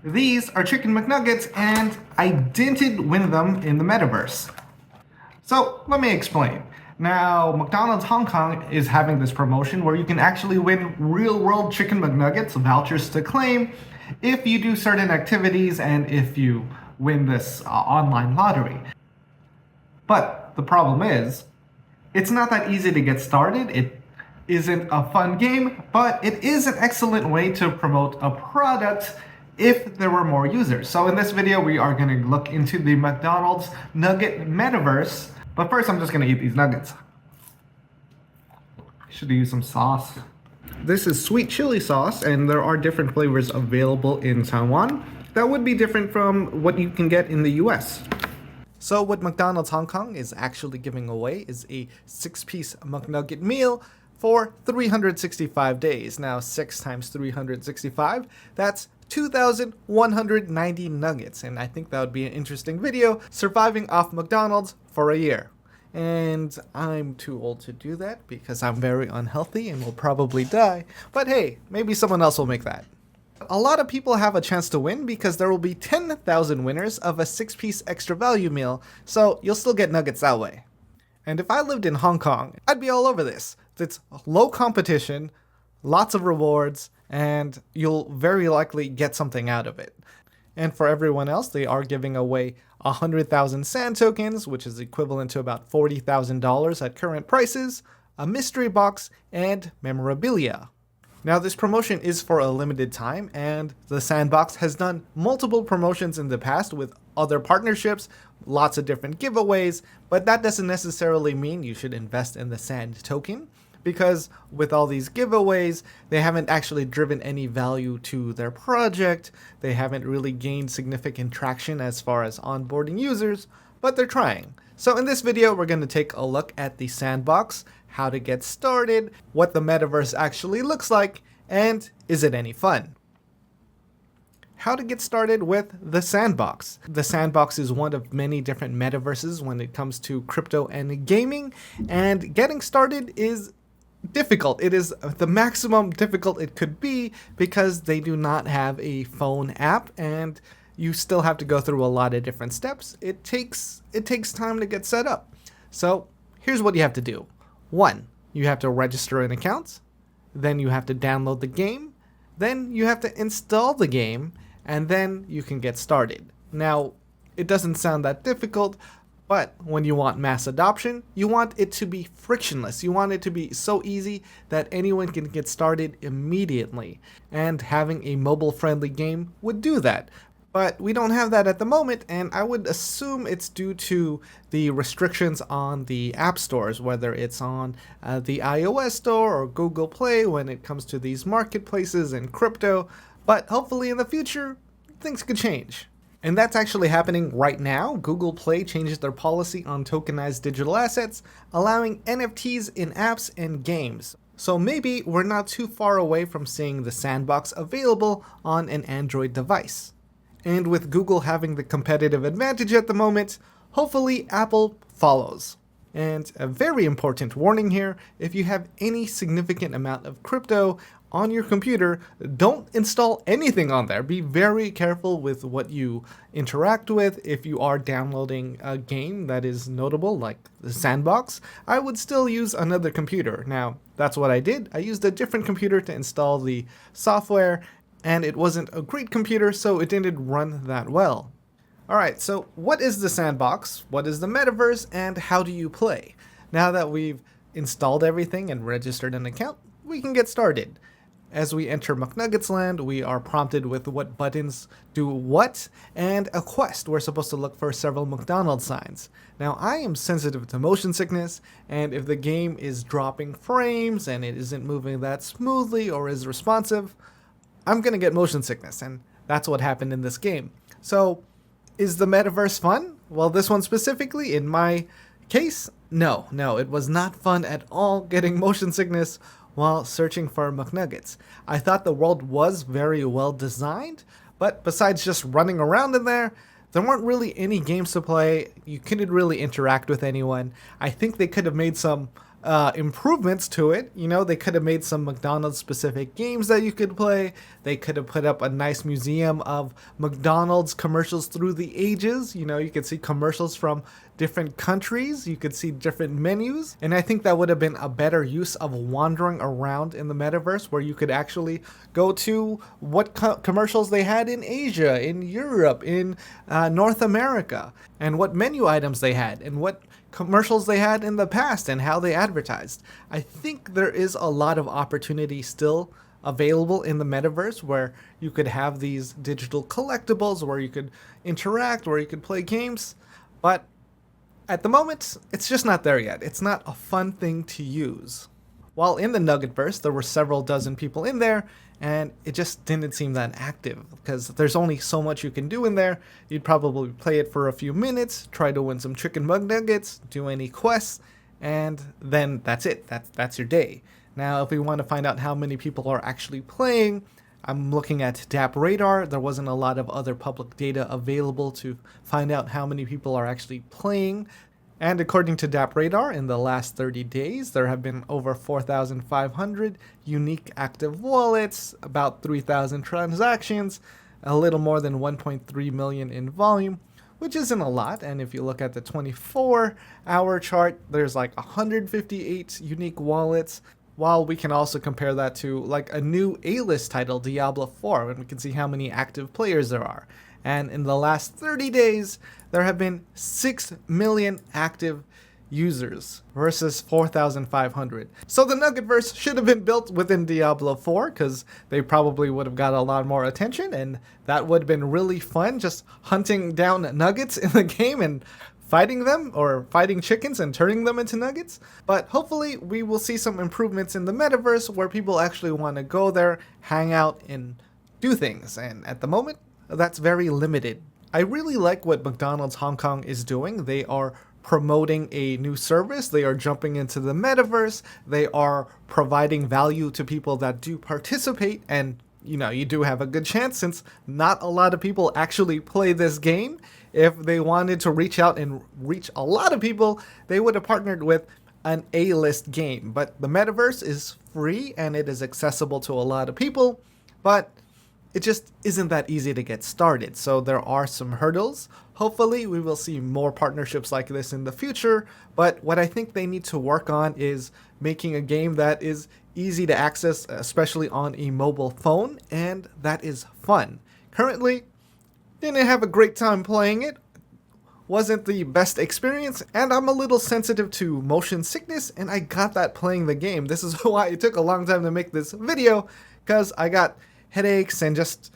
These are Chicken McNuggets, and I didn't win them in the metaverse. So let me explain. Now, McDonald's Hong Kong is having this promotion where you can actually win real world Chicken McNuggets, vouchers to claim, if you do certain activities and if you win this online lottery. But the problem is, it's not that easy to get started. It isn't a fun game, but it is an excellent way to promote a product if there were more users. So in this video, we are going to look into the McDonald's Nugget Metaverse. But first, I'm just going to eat these nuggets. Should use some sauce. This is sweet chili sauce, and there are different flavors available in Taiwan. That would be different from what you can get in the US. So what McDonald's Hong Kong is actually giving away is a 6-piece McNugget meal for 365 days. Now 6 times 365, that's 2,190 nuggets, and I think that would be an interesting video, surviving off McDonald's for a year. And I'm too old to do that because I'm very unhealthy and will probably die, but hey, maybe someone else will make that. A lot of people have a chance to win because there will be 10,000 winners of a 6-piece extra value meal, so you'll still get nuggets that way. And if I lived in Hong Kong, I'd be all over this. It's low competition, lots of rewards, and you'll very likely get something out of it. And for everyone else, they are giving away 100,000 sand tokens, which is equivalent to about $40,000 at current prices, a mystery box, and memorabilia. Now this promotion is for a limited time, and the Sandbox has done multiple promotions in the past with other partnerships, lots of different giveaways, but that doesn't necessarily mean you should invest in the Sand token, because with all these giveaways, they haven't actually driven any value to their project, they haven't really gained significant traction as far as onboarding users, but they're trying. So in this video, we're going to take a look at the Sandbox, how to get started, what the metaverse actually looks like, and is it any fun? How to get started with the Sandbox. The Sandbox is one of many different metaverses when it comes to crypto and gaming, and getting started is difficult. It is the maximum difficult it could be because they do not have a phone app, and you still have to go through a lot of different steps. It takes time to get set up. So here's what you have to do. 1. You have to register an account, then you have to download the game, then you have to install the game, and then you can get started. Now, it doesn't sound that difficult, but when you want mass adoption, you want it to be frictionless. You want it to be so easy that anyone can get started immediately, and having a mobile-friendly game would do that. But we don't have that at the moment, and I would assume it's due to the restrictions on the app stores, whether it's on the iOS store or Google Play when it comes to these marketplaces and crypto. But hopefully in the future, things could change. And that's actually happening right now. Google Play changed their policy on tokenized digital assets, allowing NFTs in apps and games. So maybe we're not too far away from seeing the Sandbox available on an Android device. And with Google having the competitive advantage at the moment, hopefully Apple follows. And a very important warning here, if you have any significant amount of crypto on your computer, don't install anything on there. Be very careful with what you interact with. If you are downloading a game that is notable, like the Sandbox, I would still use another computer. Now, that's what I did. I used a different computer to install the software, and it wasn't a great computer, so it didn't run that well. Alright, so what is the Sandbox? What is the metaverse? And how do you play? Now that we've installed everything and registered an account, we can get started. As we enter McNuggets land, we are prompted with what buttons do what, and a quest. We're supposed to look for several McDonald's signs. Now, I am sensitive to motion sickness, and if the game is dropping frames and it isn't moving that smoothly or is responsive, I'm gonna get motion sickness, and that's what happened in this game. So, is the metaverse fun? Well, this one specifically, in my case, no, it was not fun at all getting motion sickness while searching for McNuggets. I thought the world was very well designed, but besides just running around in there weren't really any games to play. You couldn't really interact with anyone. I think they could have made some improvements to it. You know, they could have made some McDonald's specific games that you could play. They could have put up a nice museum of McDonald's commercials through the ages. You know, you could see commercials from different countries. You could see different menus. And I think that would have been a better use of wandering around in the metaverse, where you could actually go to what commercials they had in Asia, in Europe, in North America, and what menu items they had, and what commercials they had in the past, and how they advertised. I think there is a lot of opportunity still available in the metaverse, where you could have these digital collectibles, where you could interact, where you could play games. But at the moment, it's just not there yet. It's not a fun thing to use. While in the Nuggetverse, there were several dozen people in there, and it just didn't seem that active, because there's only so much you can do in there. You'd probably play it for a few minutes, try to win some chicken McNuggets, do any quests, and then that's it. That's your day. Now, if we want to find out how many people are actually playing, I'm looking at DappRadar. There wasn't a lot of other public data available to find out how many people are actually playing. And according to DappRadar, in the last 30 days, there have been over 4,500 unique active wallets, about 3,000 transactions, a little more than 1.3 million in volume, which isn't a lot. And if you look at the 24-hour chart, there's like 158 unique wallets, while we can also compare that to like a new A-list title, Diablo 4, and we can see how many active players there are. And in the last 30 days, there have been 6 million active users versus 4,500. So the Nuggetverse should have been built within Diablo 4, because they probably would have got a lot more attention, and that would have been really fun, just hunting down nuggets in the game and fighting them, or fighting chickens and turning them into nuggets. But hopefully we will see some improvements in the metaverse, where people actually want to go there, hang out, and do things. And at the moment, that's very limited. I really like what McDonald's Hong Kong is doing. They are promoting a new service. They are jumping into the metaverse. They are providing value to people that do participate. And, you know, you do have a good chance, since not a lot of people actually play this game. If they wanted to reach out and reach a lot of people, they would have partnered with an A-list game. But the metaverse is free and it is accessible to a lot of people, but it just isn't that easy to get started. So there are some hurdles. Hopefully we will see more partnerships like this in the future, but what I think they need to work on is making a game that is easy to access, especially on a mobile phone, and that is fun. Currently, didn't have a great time playing it, wasn't the best experience, and I'm a little sensitive to motion sickness, and I got that playing the game. This is why it took a long time to make this video, because I got headaches and just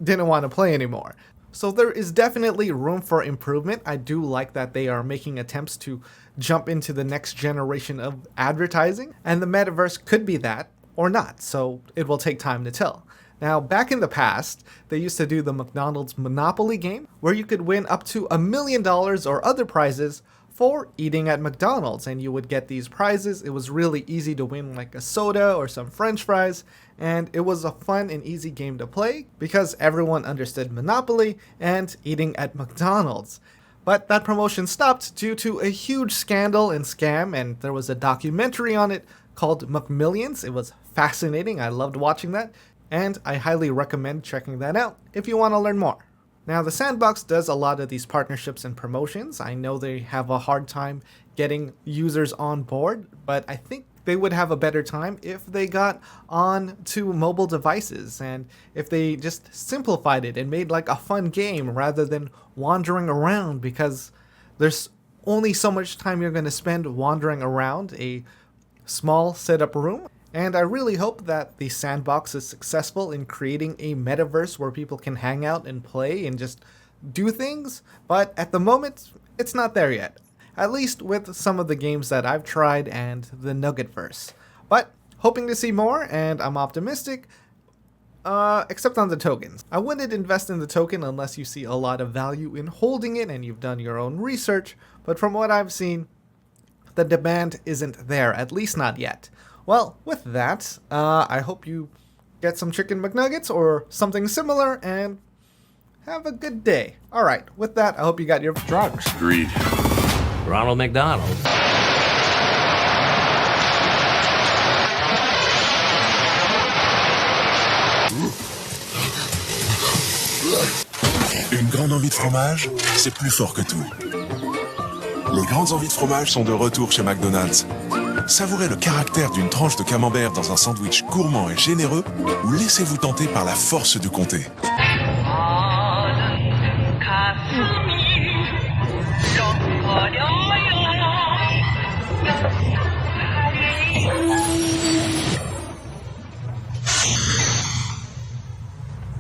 didn't want to play anymore. So there is definitely room for improvement. I do like that they are making attempts to jump into the next generation of advertising, and the metaverse could be that or not, so it will take time to tell. Now, back in the past, they used to do the McDonald's Monopoly game, where you could win up to $1 million or other prizes for eating at McDonald's, and you would get these prizes. It was really easy to win, like a soda or some French fries, and it was a fun and easy game to play because everyone understood Monopoly and eating at McDonald's. But that promotion stopped due to a huge scandal and scam, and there was a documentary on it called McMillions. It was fascinating. I loved watching that, and I highly recommend checking that out if you want to learn more. Now, the Sandbox does a lot of these partnerships and promotions. I know they have a hard time getting users on board, but I think they would have a better time if they got on to mobile devices, and if they just simplified it and made like a fun game rather than wandering around, because there's only so much time you're going to spend wandering around a small setup room. And I really hope that the Sandbox is successful in creating a metaverse where people can hang out and play and just do things, but at the moment, it's not there yet. At least with some of the games that I've tried and the Nuggetverse. But hoping to see more, and I'm optimistic, except on the tokens. I wouldn't invest in the token unless you see a lot of value in holding it and you've done your own research, but from what I've seen, the demand isn't there, at least not yet. Well, with that, I hope you get some chicken McNuggets or something similar, and have a good day. Alright, with that, I hope you got your drugs. Agreed. Ronald McDonald. Une grande envie de fromage, c'est plus fort que tout. Les grandes envies de fromage sont de retour chez McDonald's. Savourez le caractère d'une tranche de camembert dans un sandwich gourmand et généreux ou laissez-vous tenter par la force du comté.